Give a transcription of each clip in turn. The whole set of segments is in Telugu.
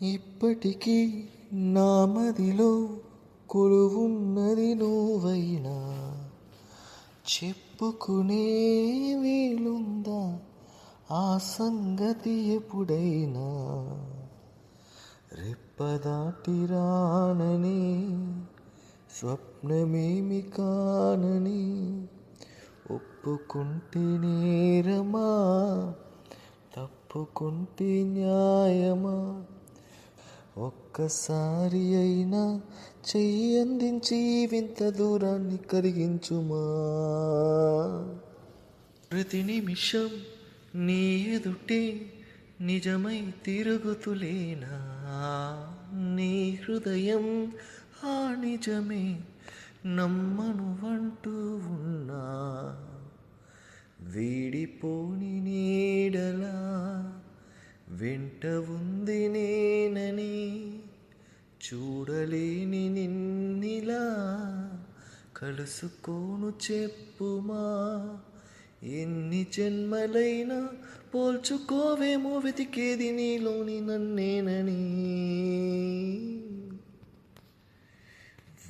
ఇప్పటికీ నా మదిలో కొలువున్నది నువ్వైనా, చెప్పుకునే వీలుందా ఆ సంగతి ఎప్పుడైనా? రెప్పదాటి రానని, స్వప్నమేమి కానని ఒప్పుకుంటే నేరమా, తప్పుకుంటే న్యాయమా? ఒక్కసారి అయినా చెయ్యి అందించి వింత దూరాన్ని కరిగించుమా. ప్రతి నిమిషం నీ ఎదుటే నిజమై తిరుగుతులేనా, నీ హృదయం ఆ నిజమే నమ్మను అంటూ ఉన్నా. వీడిపోని నీడలా వెంట ఉంది నేనని, చూడలేని నిన్నిలా కలుసుకోను చెప్పుమా. ఎన్ని జన్మలైనా పోల్చుకోవేమో వెతికేది నీలోని నన్నేనని.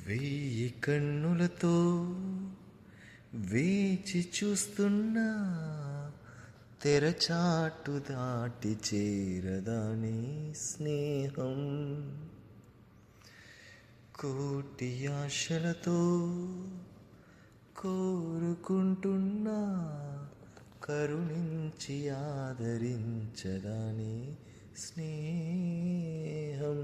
వెయ్యి కన్నులతో వేచి చూస్తున్నా, తెరచాటు దాటి చేరదాని స్నేహం. కోటి ఆశలతో కోరుకుంటున్నా, కరుణించి ఆదరించదాని స్నేహం.